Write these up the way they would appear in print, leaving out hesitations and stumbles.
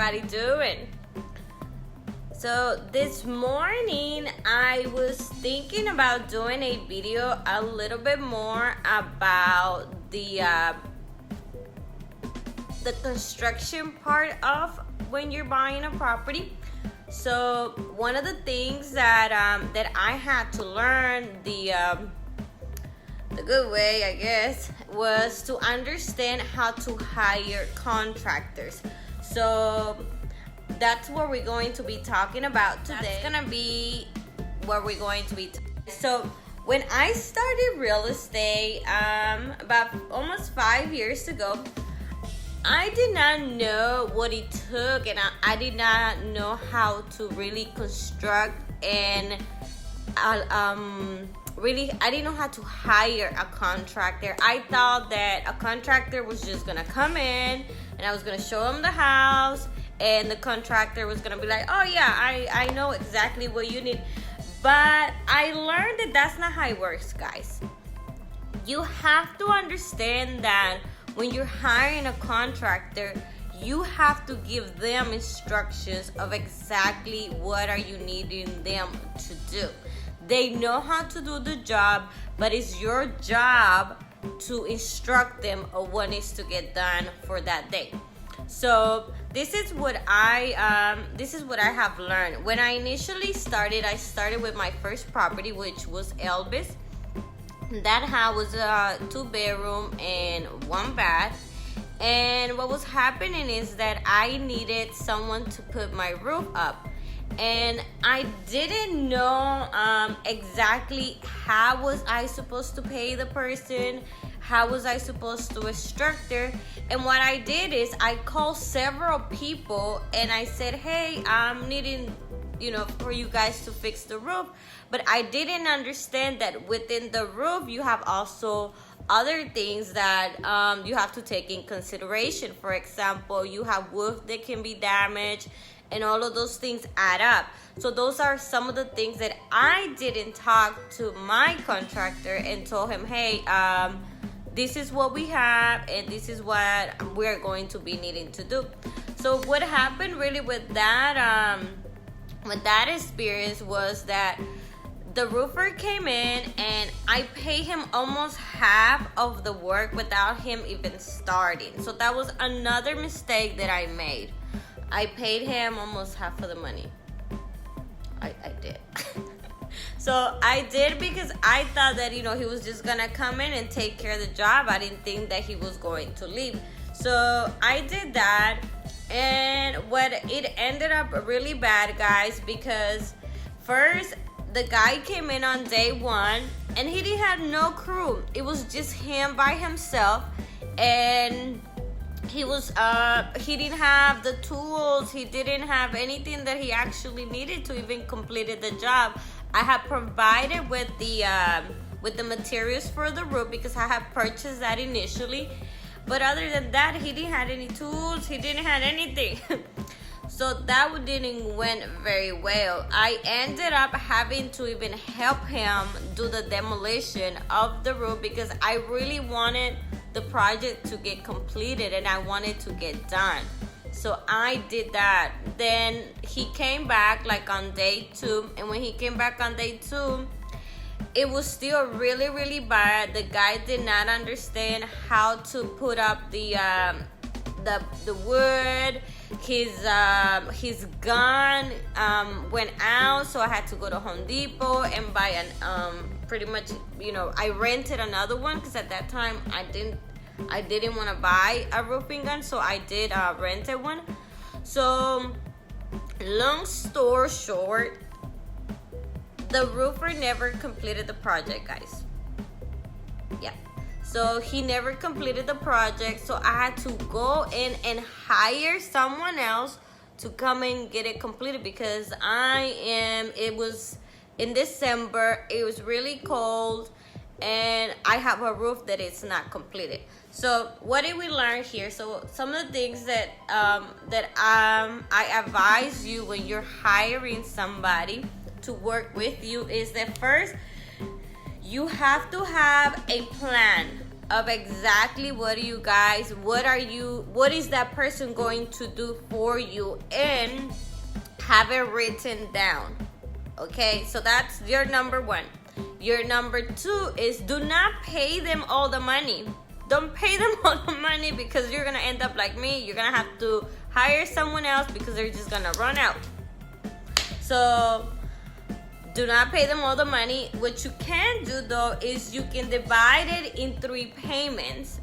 everybody doing? So this morning I was thinking about doing a video a little bit more about the construction part of when you're buying a property. So one of the things that I had to learn the good way, I guess, was to understand how to hire contractors. So that's what we're going to be talking about today. That's gonna be what we're going to be so when I started real estate about almost 5 years ago, I did not know what it took, and I did not know how to really construct, and really I didn't know how to hire a contractor. I thought that a contractor was just gonna come in and I was gonna show him the house, and the contractor was gonna be like, oh yeah, I know exactly what you need. But I learned that that's not how it works, guys. You have to understand that when you're hiring a contractor, you have to give them instructions of exactly what are you needing them to do. They know how to do the job, but it's your job to instruct them of what needs to get done for that day. So this is what I have learned. When I initially started, I started with my first property, which was Elvis. That house was a 2-bedroom and 1 bath. And what was happening is that I needed someone to put my roof up. And I didn't know exactly how was I supposed to pay the person, how was I supposed to instruct her. And what I did is I called several people and I said, hey, I'm needing, for you guys to fix the roof. But I didn't understand that within the roof you have also other things that you have to take in consideration. For example, you have roof that can be damaged, and all of those things add up. So those are some of the things that I didn't talk to my contractor and told him, hey, this is what we have and this is what we're going to be needing to do. So what happened really with that experience was that the roofer came in and I paid him almost half of the work without him even starting. So that was another mistake that I made. I paid him almost half of the money. I did. So I did because I thought that, he was just gonna come in and take care of the job. I didn't think that he was going to leave. So I did that, and it ended up really bad, guys, because first the guy came in on day 1 and he didn't have no crew. It was just him by himself, and he didn't have the tools. He didn't have anything that he actually needed to even complete the job. I had provided with the materials for the roof because I had purchased that initially. But other than that, he didn't have any tools. He didn't have anything. So that didn't went very well. I ended up having to even help him do the demolition of the roof because I really wanted the project to get completed and I wanted to get done. So I did that. Then he came back like on day 2, and when he came back on day 2, it was still really, really bad. The guy did not understand how to put up the wood. His gun went out, so I had to go to Home Depot and buy pretty much, I rented another one because at that time I didn't want to buy a roofing gun, so I did rent one. So long story short, the roofer never completed the project, guys. Yeah. So he never completed the project, so I had to go in and hire someone else to come and get it completed because it was in December, it was really cold, and I have a roof that is not completed. So what did we learn here? So some of the things that I advise you when you're hiring somebody to work with you is that first, you have to have a plan of exactly what is that person going to do for you, and have it written down. Okay, so that's your number one. Your number two is do not pay them all the money. Don't pay them all the money, because you're gonna end up like me. You're gonna have to hire someone else because they're just gonna run out. So do not pay them all the money. What you can do though is you can divide it in 3 payments.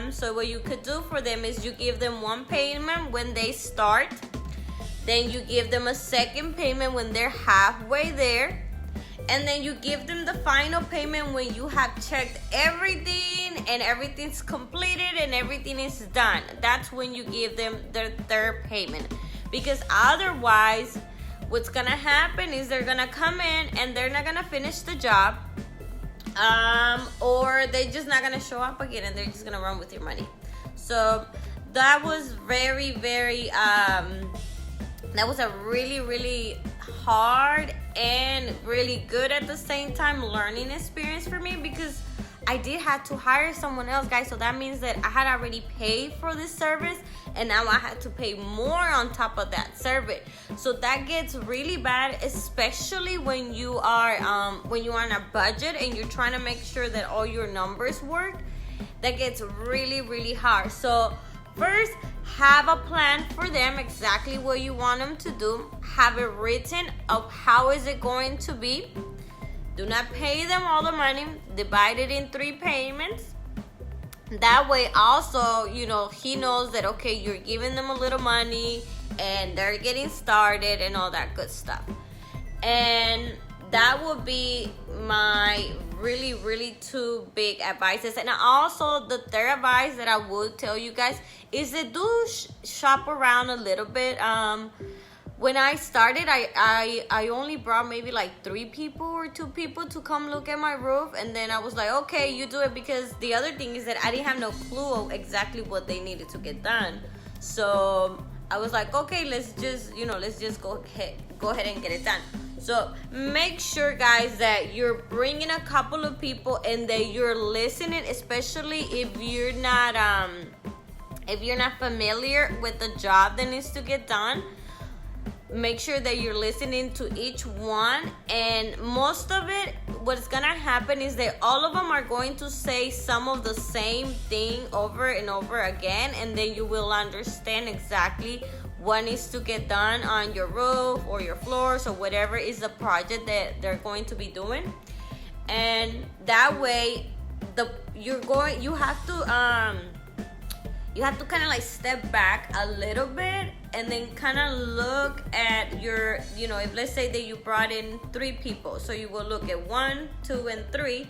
So what you could do for them is you give them one payment when they start, then you give them a second payment when they're halfway there, and then you give them the final payment when you have checked everything and everything's completed and everything is done. That's when you give them their third payment, because otherwise what's gonna happen is they're gonna come in and they're not gonna finish the job, or they're just not gonna show up again and they're just gonna run with your money. So that was very, very that was a really, really hard and really good at the same time learning experience for me, because I did have to hire someone else, guys. So that means that I had already paid for this service, and now I had to pay more on top of that service. So that gets really bad, especially when you are on a budget and you're trying to make sure that all your numbers work. That gets really, really hard. So first, have a plan for them, exactly what you want them to do. Have it written of how is it going to be. Do not pay them all the money. Divide it in 3 payments. That way also, he knows that, okay, you're giving them a little money and they're getting started and all that good stuff. And that would be my really, really 2 big advices. And also the third advice that I would tell you guys is that do shop around a little bit. When I started, I only brought maybe like 3 people or 2 people to come look at my roof, and then I was like, okay, you do it, because the other thing is that I didn't have no clue of exactly what they needed to get done. So I was like, okay, let's just go ahead and get it done. So make sure, guys, that you're bringing a couple of people and that you're listening, especially if you're not familiar with the job that needs to get done. Make sure that you're listening to each one, and most of it, what's gonna happen is that all of them are going to say some of the same thing over and over again, and then you will understand exactly what needs to get done on your roof or your floors or whatever is the project that they're going to be doing. And that way you have to kind of like step back a little bit and then kind of look at your, if let's say that you brought in 3 people, so you will look at 1, 2, and 3,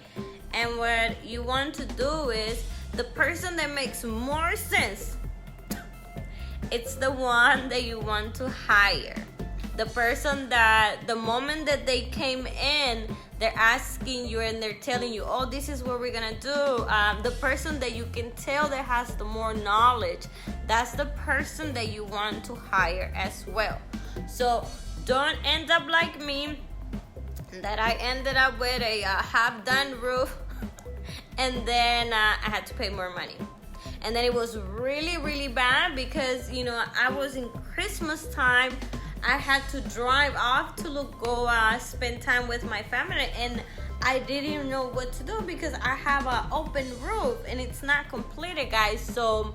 and what you want to do is the person that makes more sense, it's the one that you want to hire. The person that the moment that they came in, they're asking you and they're telling you, oh, this is what we're gonna do. The person that you can tell that has the more knowledge, that's the person that you want to hire as well. So don't end up like me, that I ended up with a half-done roof and then I had to pay more money. And then it was really, really bad because, I was in Christmas time. I had to drive off to go spend time with my family, and I didn't know what to do because I have an open roof and it's not completed, guys. So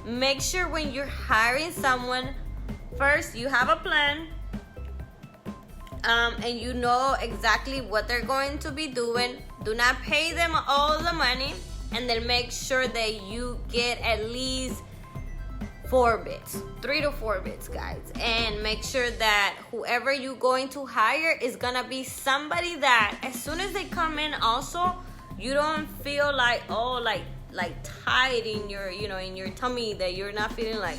make sure when you're hiring someone, first you have a plan, and you know exactly what they're going to be doing. Do not pay them all the money, and then make sure that you get at least 4 bids, 3 to 4 bids, guys. And make sure that whoever you're going to hire is gonna be somebody that as soon as they come in, also you don't feel like tight in your in your tummy, that you're not feeling like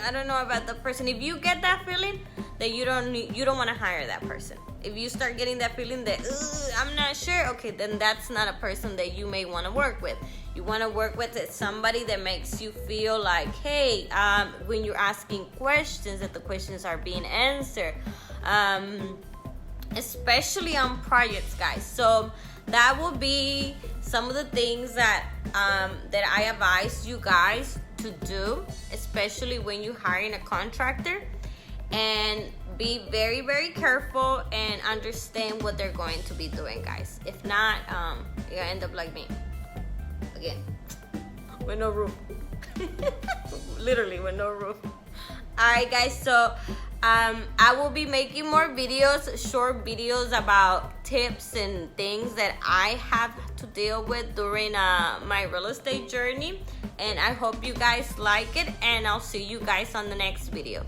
I don't know about the person. If you get that feeling, that you don't want to hire that person. If you start getting that feeling that I'm not sure, okay, then that's not a person that you may want to work with. You want to work with somebody that makes you feel like, hey, when you're asking questions, that the questions are being answered, especially on projects, guys. So that will be some of the things that that I advise you guys to do, especially when you're hiring a contractor. And be very, very careful and understand what they're going to be doing, guys. If not, you're gonna end up like me again, with no roof. Literally with no roof. Alright, guys, so I will be making more videos, short videos about tips and things that I have to deal with during my real estate journey. And I hope you guys like it, and I'll see you guys on the next video.